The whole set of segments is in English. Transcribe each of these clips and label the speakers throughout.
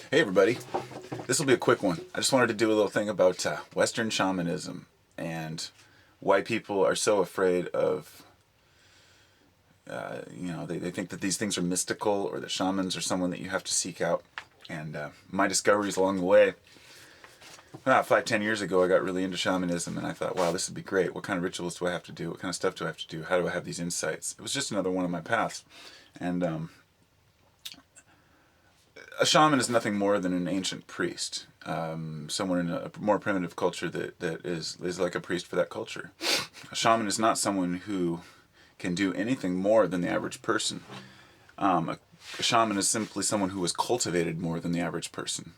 Speaker 1: Hey everybody, this will be a quick one. I just wanted to do a little thing about Western shamanism and why people are so afraid of, they think that these things are mystical or that shamans are someone that you have to seek out. And my discoveries along the way, 5-10 years ago, I got really into shamanism and I thought, wow, this would be great. What kind of rituals do I have to do? What kind of stuff do I have to do? How do I have these insights? It was just another one of my paths. And a shaman is nothing more than an ancient priest, someone in a more primitive culture that is like a priest for that culture. A shaman is not someone who can do anything more than the average person. A shaman is simply someone who was cultivated more than the average person.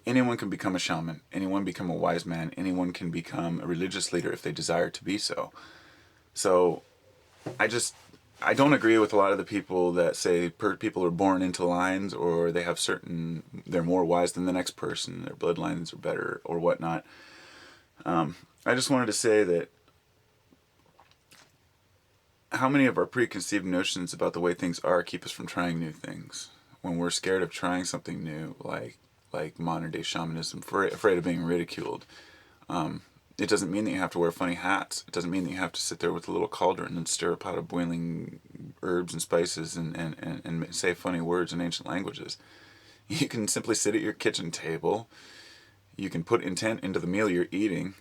Speaker 1: Anyone can become a shaman. Anyone become a wise man. Anyone can become a religious leader if they desire to be so. So I don't agree with a lot of the people that say people are born into lines or they're more wise than the next person, their bloodlines are better or whatnot. I just wanted to say that how many of our preconceived notions about the way things are keep us from trying new things? When we're scared of trying something new, like modern day shamanism, afraid of being ridiculed. It doesn't mean that you have to wear funny hats. It doesn't mean that you have to sit there with a little cauldron and stir a pot of boiling herbs and spices and say funny words in ancient languages. You can simply sit at your kitchen table. You can put intent into the meal you're eating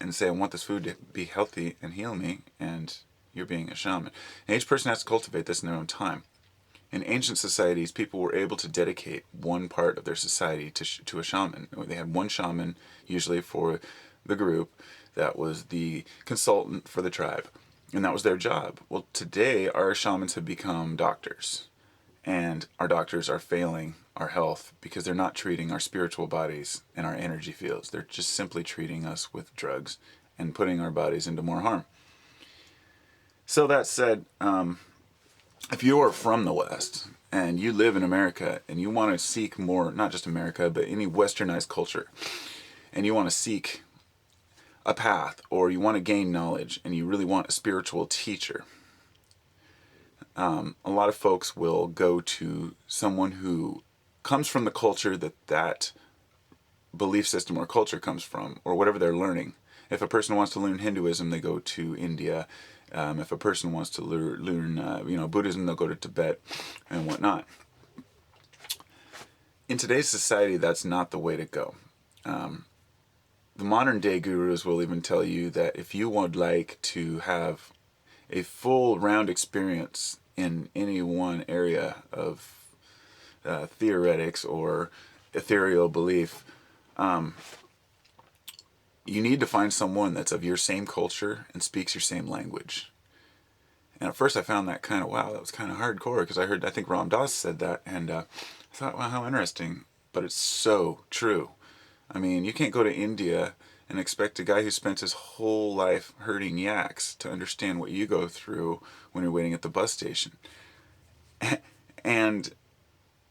Speaker 1: and say, I want this food to be healthy and heal me, and you're being a shaman. And each person has to cultivate this in their own time. In ancient societies, people were able to dedicate one part of their society to a shaman. They had one shaman, usually for the group, that was the consultant for the tribe, and that was their job. Well, today our shamans have become doctors, and our doctors are failing our health because they're not treating our spiritual bodies and our energy fields. They're just simply treating us with drugs and putting our bodies into more harm. So that said, if you are from the West and you live in America and you want to seek more, not just America, but any westernized culture, and you want to seek a path, or you want to gain knowledge and you really want a spiritual teacher, a lot of folks will go to someone who comes from the culture that belief system or culture comes from, or whatever they're learning. If a person wants to learn Hinduism, they go to India. If a person wants to learn Buddhism, they'll go to Tibet and whatnot. In today's society, that's not the way to go. The modern day gurus will even tell you that if you would like to have a full round experience in any one area of theoretics or ethereal belief, you need to find someone that's of your same culture and speaks your same language. And at first I found that kind of, wow, that was kind of hardcore, because I think Ram Dass said that, and I thought, wow, how interesting. But it's so true. I mean, you can't go to India and expect a guy who spent his whole life herding yaks to understand what you go through when you're waiting at the bus station. And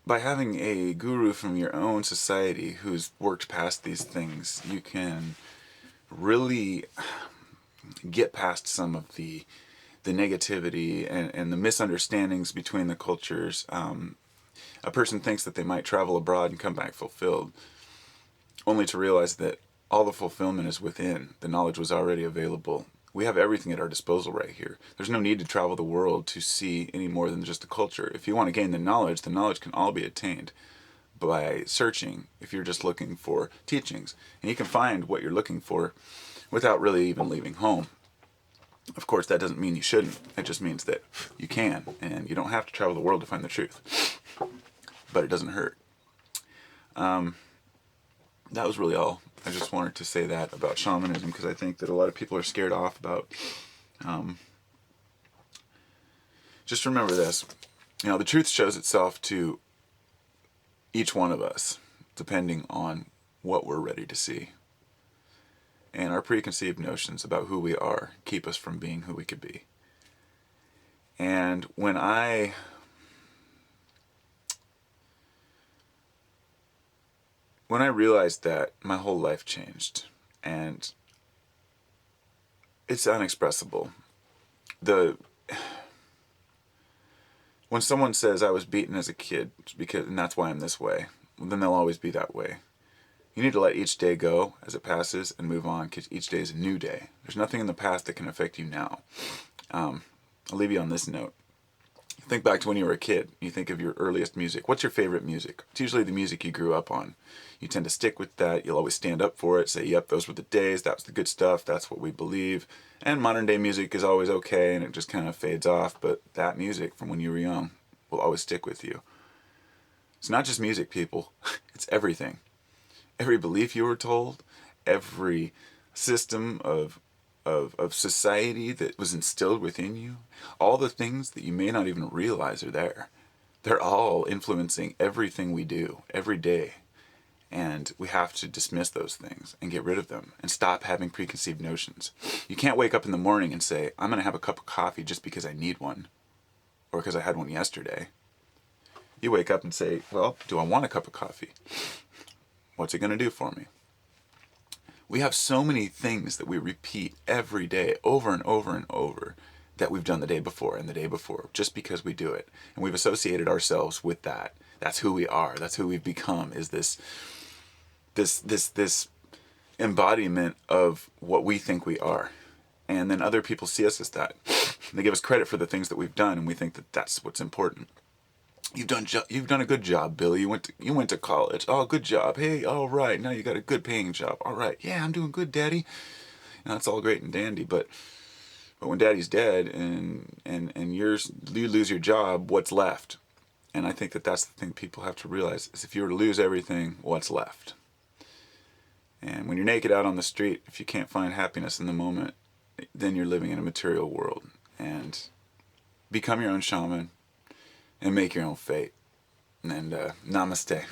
Speaker 1: by having a guru from your own society who's worked past these things, you can really get past some of the negativity and the misunderstandings between the cultures. A person thinks that they might travel abroad and come back fulfilled, only to realize that all the fulfillment is within. The knowledge was already available. We have everything at our disposal right here. There's no need to travel the world to see any more than just the culture. If you want to gain the knowledge can all be attained by searching, if you're just looking for teachings. And you can find what you're looking for without really even leaving home. Of course, that doesn't mean you shouldn't. It just means that you can, and you don't have to travel the world to find the truth. But it doesn't hurt. That was really all. I just wanted to say that about shamanism, because I think that a lot of people are scared off about... just remember this. The truth shows itself to each one of us, depending on what we're ready to see. And our preconceived notions about who we are keep us from being who we could be. And when I realized that, my whole life changed. And it's unexpressible. When someone says I was beaten as a kid, and that's why I'm this way, then they'll always be that way. You need to let each day go as it passes and move on, because each day is a new day. There's nothing in the past that can affect you now. I'll leave you on this note. Think back to when you were a kid. You think of your earliest music. What's your favorite music? It's usually the music you grew up on. You tend to stick with that. You'll always stand up for it. Say, yep, those were the days. That's the good stuff. That's what we believe. And modern day music is always okay, and it just kind of fades off. But that music from when you were young will always stick with you. It's not just music, people. It's everything. Every belief you were told, every system of society that was instilled within you, all the things that you may not even realize are there. They're all influencing everything we do every day. And we have to dismiss those things and get rid of them and stop having preconceived notions. You can't wake up in the morning and say, I'm going to have a cup of coffee just because I need one, or because I had one yesterday. You wake up and say, well, do I want a cup of coffee? What's it going to do for me? We have so many things that we repeat every day, over and over and over, that we've done the day before and the day before, just because we do it. And we've associated ourselves with that. That's who we are. That's who we've become, is this embodiment of what we think we are. And then other people see us as that. They give us credit for the things that we've done, and we think that that's what's important. You've done a good job, Billy. You went to college. Oh, good job. Hey, all right. Now you got a good paying job. All right. Yeah, I'm doing good, Daddy. And that's all great and dandy, but when Daddy's dead and you lose your job, what's left? And I think that that's the thing people have to realize, is if you were to lose everything, what's left? And when you're naked out on the street, if you can't find happiness in the moment, then you're living in a material world. And become your own shaman and make your own fate. And namaste.